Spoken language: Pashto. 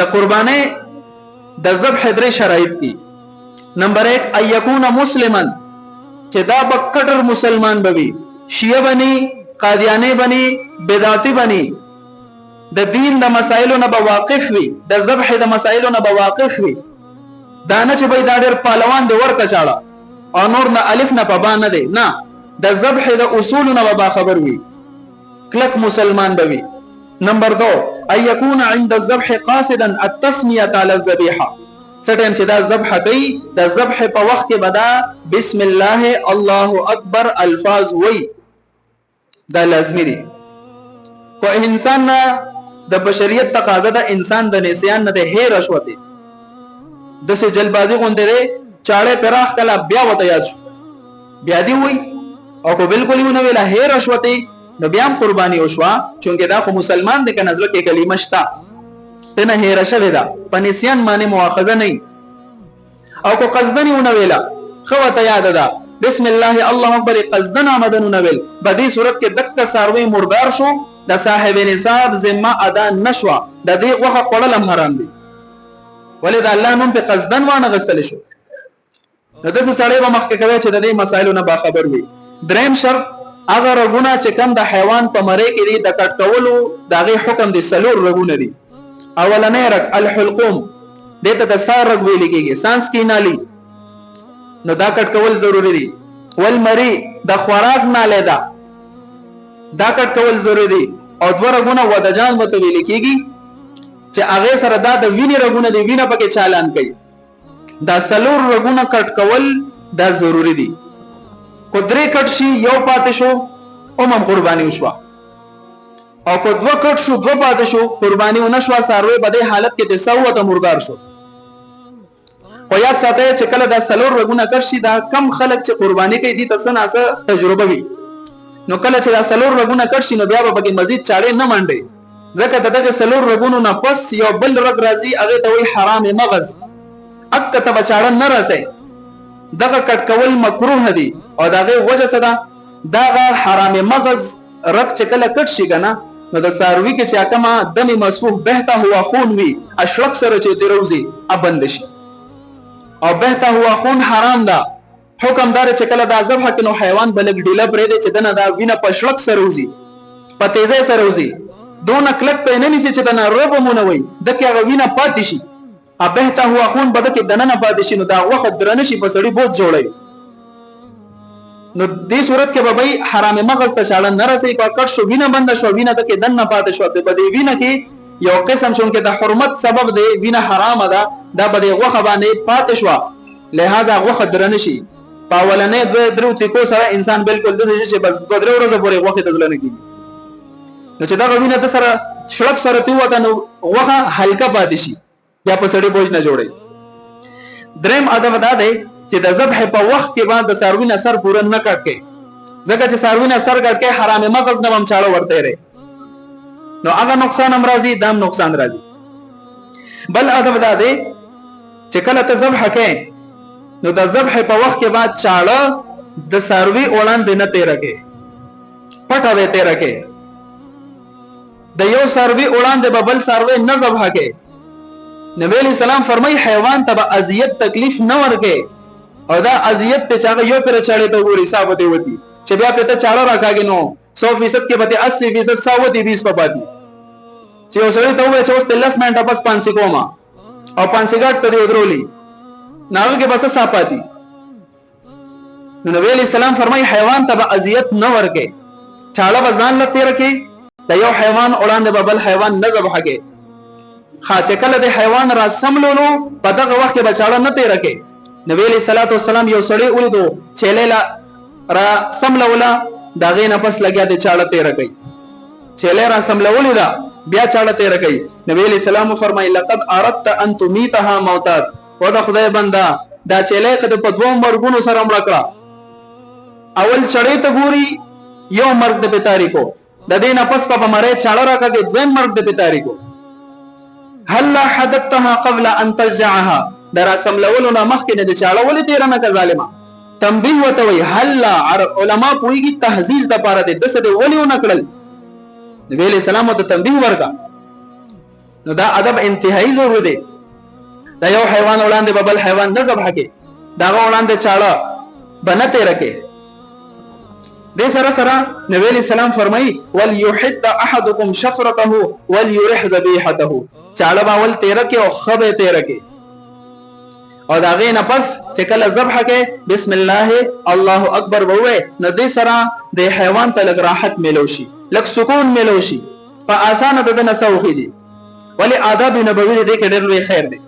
د قرباني د ذبح درې شرایط دي. نمبر 1 ان يكون مسلما، چې دا بکټر مسلمان بوي، شیعه بني، قادیانی بني، بدعتي بني، د دین د مسائلو نه واقف وي، د ذبح د مسائلو نه واقف وي. دا نه چې به دا ډېر پهلوان دی ورته چاړه او نور نه الف نه په با نه دی، نه، د ذبح د اصول نه با خبر وي، کلک مسلمان بوي. نمبر 2 ان يكون عند الذبح قاصدا التسميه على الذبيحه، سټیم چې دا ذبح کوي د ذبح په وخت کې بدا بسم الله الله اکبر الفاظ وي، دا لازمي دي. کو انسان د بشریت تقاضا د انسان د نسیان نه د هیر شوته د سه جلبازي غونډه ده چاړه پراخ کلا بیا وته یاد شو بیا دی وای او کو بالکل یې نه ویلا هیر شوته نو بیا قرباني وشوا، چونکه دا خو مسلمان دی کنه ځکه کې کلمه شتا تنه هیر شوه دا په نسیان باندې مؤاخذه نه، او کو قصدن یې نه ویلا خو ته یاد ده بسم الله الله اکبر قصدن آمدن نه ویل، بدی صورت کې دک ساروي مردار شو، د صاحب نصاب ذمہ ادا نشوا، د دې وخت خړل حرام دي، ولې د الله نوم په قصدن وانه غستل شو. نو د څه سړی به مخکې کوي چې د دې مسایلو نه باخبر وي. دریم شرط هغه رګونه چې کم د حیوان په مړی کې دي د کټ کولو دغه حکم دي سلور رګونه دي. اولنې رګ الحلقوم دته د سار رګ ویل کېږي، سانس کې نالي، نو دا کټ کول ضروری دي. والمری د خوراک ناله ده دا کټ کول ضروری دي. او دوه رګونه ودجان وته ویل کېږي چې هغه سره دا د وینې رګونه دي، وینه پکې چالان کوي، دا سلور رګونه کټ کول دا ضروری دي. کو درې کټ شي یو پاتې شو اومم قرباني وشوا، او کو دوه کټ شو دوه پاتې شو قرباني ونشوا، ساروي په دې حالت کې د سوته مردار شو. خو یاد ساتئ چې کله دا سلور رګونه کټ شي دا کم خلک چې قرباني کوي دي تاسو نه تجربه وي، نو کله چې دا سلور رګونه کټ شي نو بیا به کې مزید چاړې نه منډي، ځکه دغه سلور رګونو نه پس یو بل رګ راځي هغه ته وی حرام مغز، اک ته بچاړه نه راسي، دغه کټ کول مکروه دي. او دغه وجه څه ده دغه حرام مغز رګ چې کله کټ شي کنه نو د ساروي کې چې اکما دم مسفوح بهته هوا خون وي اشرق سره چې تیروزي ابند شي، او بهته هوا خون حرام ده. حکم دار چې کله دا ذبح کینو حیوان بلګ ډیله پرې دي چې دنه دا وینه پښلک سره وزي په تیزه سره وزي، دون کلک په نه نسی چې دنه رب مونږ وي دکه وینه پاتې شي، ابهته هوا خون بده کې دنه نه پاتې شي، نو دا وخت درنه شي په سړی بوت جوړي. نو دې صورت کې به بای حرام مغز ته شاړه نه رسي، په کټ شو وینه بند شو وینه ته کې دنه پاتې شو، په دې وینه کې یو قسم شون کې د حرمت سبب دی وینه حرام ده، دا به دې وخت باندې پاتې شو، لہذا وخت درنه شي. پاولنې دوه درو تکو سره انسان بالکل د دې چې بس دوه درو ورځې پورې وخت تزلنه کیږي، نو چې دا وینه ته سره شړک سره تی وته نو وخه هلکا پاتې شي یا په سړی بوج نه جوړي. دریم ادب دا دی چې د ذبح په وخت کې باندې د ساروین اثر پوره نه کټکې، ځکه چې ساروین اثر کټکې حرام مغز نه هم چاړه ورته لري، نو هغه نقصان هم راځي دام نقصان راځي. بل ادب دا دی چې کله ته ذبح کې نو د ذبح په وخت کې بعد چاړه د ساروي وړاندې نه تیرکې پټه وې تیرکې، د یو ساروي وړاندې به بل ساروي نه ذبح کې. نبی علیہ السلام فرمای حیوان ته به اذیت تکلیف نه ورکې، او دا اذیت ته چاغه یو پر چاړې ته ګوري حساب ته وتی چې بیا په ته چاړه راکاږي نو 100% کې به 80% ساوتی 20 په پاتې چې اوسړې ته وې چې اوس 10 منټه بس 500 کوما او 500 ګټ ته ودرولي ناغه کې بس صافاتی. نبی علیہ السلام فرمای حیوان ته به اذیت نه ورکې، چاړه به ځان لته رکې، د یو حیوان وړاندې به بل حیوان نه ذبح کې. خاصه کله د حیوان را سملولو په دغه وخت کې بچاړه نه تیر کې. نبی علیہ الصلوۃ والسلام یو سړی ولیدو چیلې را سملولا دغه نه پس لګیا د چاړه تیر کې، چیلې را سملولې دا بیا چاړه تیر کې. نبی علیہ السلام فرمایي لقد اردت ان تمیتها موتات، و دا خدای بندا دا چیلې کده په دوه مرګونو سره مړ کړه، اول چړې ته ګوري یو مرګ د پتاری کو، د دې نه پس په مړې چاړه راکږي دویم مرګ د پتاری کو. هل حدثتها قبل ان تجعها، در سملولو نه مخکې نه د چاړه ولې تیر نه کا ظالما تنبیه وته وی. هل علماء پویږي تهذیز د پاره د دسه د ولې نه کړل، نبی علیہ السلام ته تنبیه ورکا نو دا ادب انتهایی ضروري دی. دا یو حیوان وړاندې بل حیوان نه ذبح کې، دا وړاندې چاړه بنه تیر کې. دې سره سره نبی علیہ السلام فرمایي وليحد احدكم شفرته وليرح ذبيحته، چاړه باول تیر کې او خبه تیر کې، او دا غي نه پس چې کله ذبح کې بسم الله الله اکبر ووي، نو دې سره د حیوان ته لږ راحت ملو شي، لږ سکون ملو شي، په اسانه د نسوخي دي. ولی آداب نبوي دې کې ډېر لوی خیر دی.